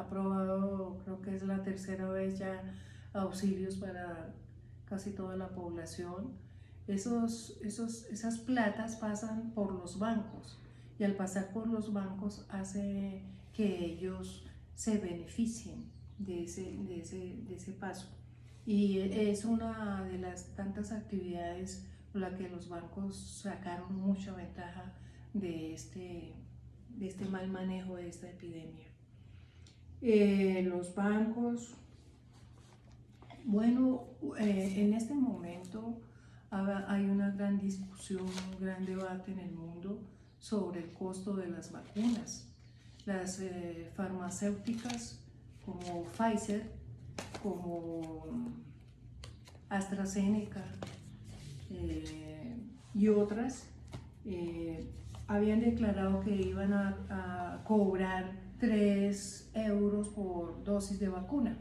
aprobado, creo que es la tercera vez ya, auxilios para casi toda la población. Esas platas pasan por los bancos y al pasar por los bancos hace que ellos se beneficien de ese paso. Y es una de las tantas actividades por las que los bancos sacaron mucha ventaja de este mal manejo de esta epidemia. Los bancos, bueno, en este momento hay una gran discusión, un gran debate en el mundo sobre el costo de las vacunas. Las farmacéuticas como Pfizer, como AstraZeneca y otras habían declarado que iban a cobrar 3 euros por dosis de vacuna,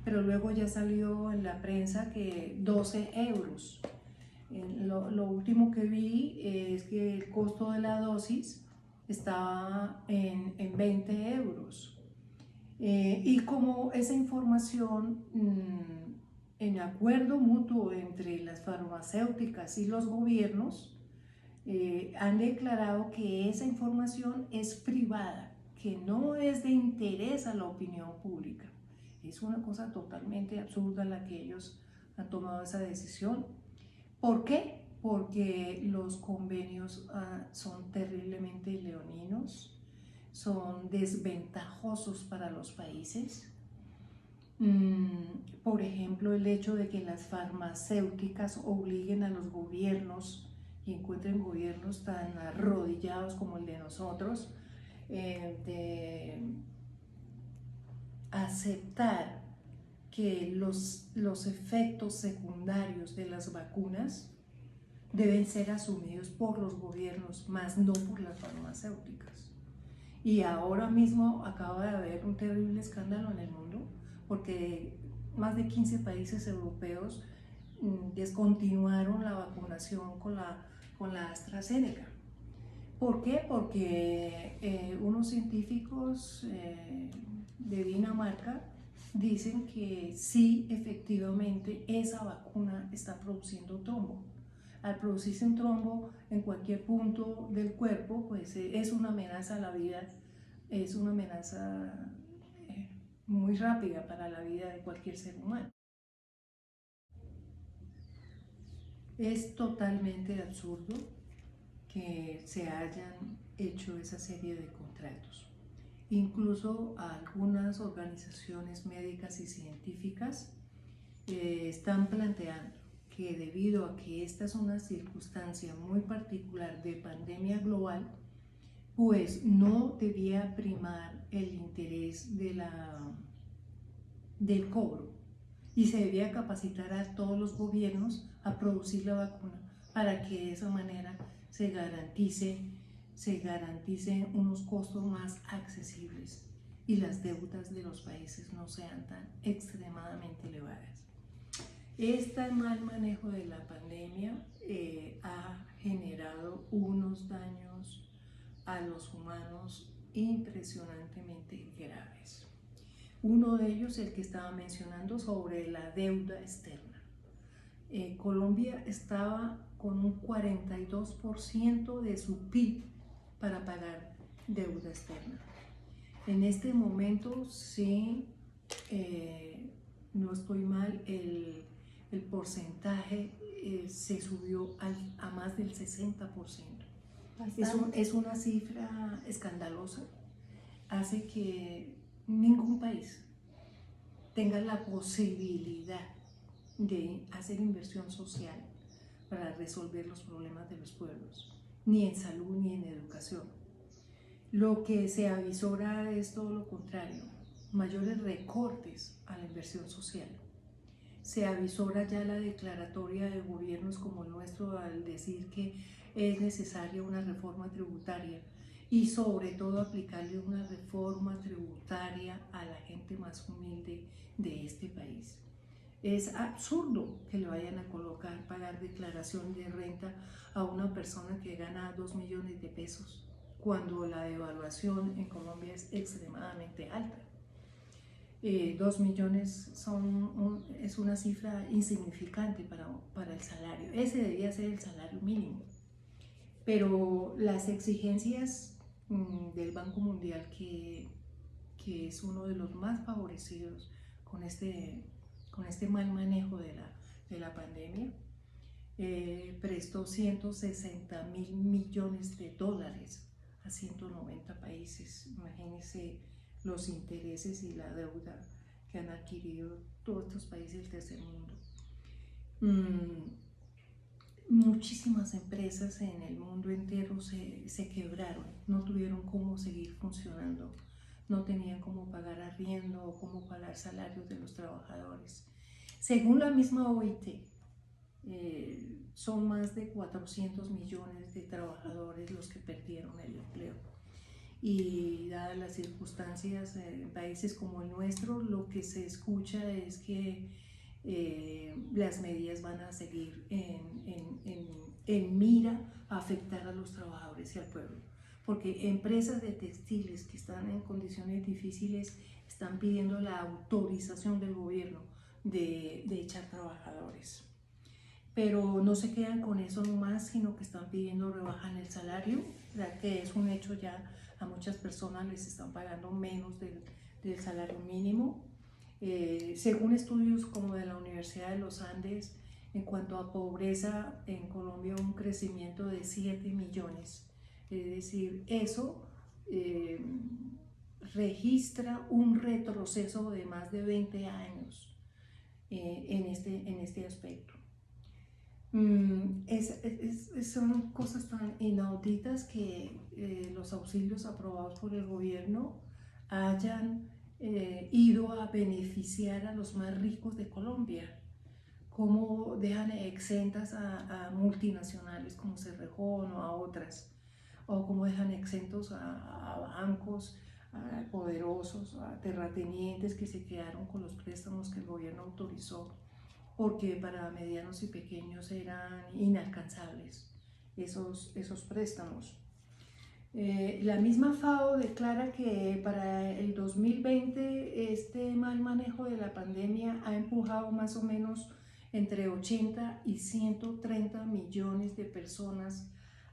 pero luego ya salió en la prensa que 12 euros. Lo último que vi es que el costo de la dosis estaba en 20 euros. Y como esa información, en acuerdo mutuo entre las farmacéuticas y los gobiernos, han declarado que esa información es privada, que no es de interés a la opinión pública. Es una cosa totalmente absurda la que ellos han tomado esa decisión. ¿Por qué? Porque los convenios son terriblemente leoninos, son desventajosos para los países. Por ejemplo, el hecho de que las farmacéuticas obliguen a los gobiernos y encuentren gobiernos tan arrodillados como el de nosotros, de aceptar que los efectos secundarios de las vacunas deben ser asumidos por los gobiernos, más no por las farmacéuticas. Y ahora mismo acaba de haber un terrible escándalo en el mundo porque más de 15 países europeos descontinuaron la vacunación con la AstraZeneca. ¿Por qué? Porque unos científicos de Dinamarca dicen que sí, efectivamente, esa vacuna está produciendo trombo. Al producirse un trombo en cualquier punto del cuerpo, pues es una amenaza a la vida, es una amenaza muy rápida para la vida de cualquier ser humano. Es totalmente absurdo que se hayan hecho esa serie de contratos. Incluso algunas organizaciones médicas y científicas están planteando que debido a que esta es una circunstancia muy particular de pandemia global, pues no debía primar el interés del cobro y se debía capacitar a todos los gobiernos a producir la vacuna para que de esa manera se garanticen unos costos más accesibles y las deudas de los países no sean tan extremadamente elevadas. Este mal manejo de la pandemia ha generado unos daños a los humanos impresionantemente graves. Uno de ellos, el que estaba mencionando sobre la deuda externa. Colombia estaba con un 42% de su PIB para pagar deuda externa. En este momento, sí, no estoy mal, el porcentaje se subió a más del 60%. Es una cifra escandalosa, hace que ningún país tenga la posibilidad de hacer inversión social para resolver los problemas de los pueblos, ni en salud ni en educación. Lo que se avisora es todo lo contrario, mayores recortes a la inversión social. Se avisora ya la declaratoria de gobiernos como el nuestro al decir que es necesaria una reforma tributaria y sobre todo aplicarle una reforma tributaria a la gente más humilde de este país. Es absurdo que le vayan a colocar pagar declaración de renta a una persona que gana 2 millones de pesos cuando la devaluación en Colombia es extremadamente alta. 2 millones es una cifra insignificante para el salario. Ese debía ser el salario mínimo. Pero las exigencias del Banco Mundial, que es uno de los más favorecidos con este mal manejo de la pandemia, prestó 160.000 millones de dólares a 190 países. Imagínense los intereses y la deuda que han adquirido todos estos países del tercer mundo. Muchísimas empresas en el mundo entero se quebraron, no tuvieron cómo seguir funcionando, no tenían cómo pagar arriendo o cómo pagar salarios de los trabajadores. Según la misma OIT, son más de 400 millones de trabajadores los que perdieron el empleo. Y dadas las circunstancias en países como el nuestro, lo que se escucha es que las medidas van a seguir en mira a afectar a los trabajadores y al pueblo, porque empresas de textiles que están en condiciones difíciles están pidiendo la autorización del gobierno de echar trabajadores. Pero no se quedan con eso nomás, sino que están pidiendo rebaja en el salario, ya que es un hecho. Ya a muchas personas les están pagando menos del salario mínimo. Según estudios como de la Universidad de los Andes, en cuanto a pobreza en Colombia, un crecimiento de 7 millones. Es decir, eso registra un retroceso de más de 20 años en este aspecto. Son cosas tan inauditas que los auxilios aprobados por el gobierno hayan ido a beneficiar a los más ricos de Colombia, cómo dejan exentas a multinacionales como Cerrejón o a otras, o cómo dejan exentos a bancos poderosos, a terratenientes que se quedaron con los préstamos que el gobierno autorizó, porque para medianos y pequeños eran inalcanzables esos préstamos. La misma FAO declara que para el 2020 este mal manejo de la pandemia ha empujado más o menos entre 80 y 130 millones de personas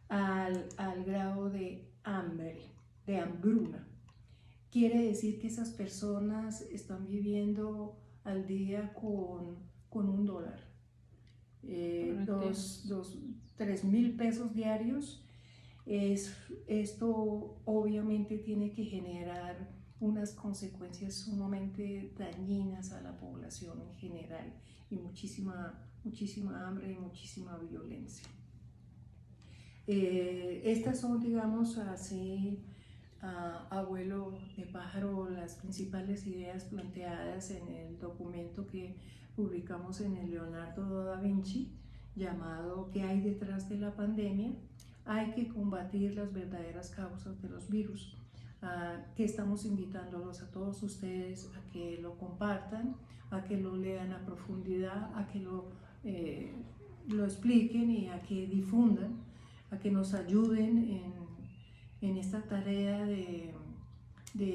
al grado de hambre, de hambruna. Quiere decir que esas personas están viviendo al día con $1, 3.000 pesos diarios. Esto obviamente tiene que generar unas consecuencias sumamente dañinas a la población en general, y muchísima hambre y muchísima violencia. Estas son, digamos así, abuelo de pájaro, las principales ideas planteadas en el documento que publicamos en el Leonardo da Vinci, llamado ¿Qué hay detrás de la pandemia? Hay que combatir las verdaderas causas de los virus, que estamos invitándolos a todos ustedes a que lo compartan, a que lo lean a profundidad, a que lo expliquen y a que difundan, a que nos ayuden en esta tarea de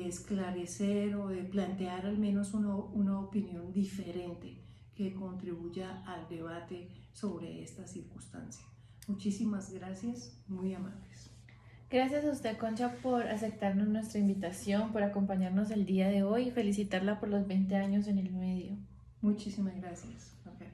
esclarecer o de plantear al menos una opinión diferente que contribuya al debate sobre esta circunstancia. Muchísimas gracias, muy amables. Gracias a usted, Concha, por aceptarnos nuestra invitación, por acompañarnos el día de hoy y felicitarla por los 20 años en el medio. Muchísimas gracias. Okay.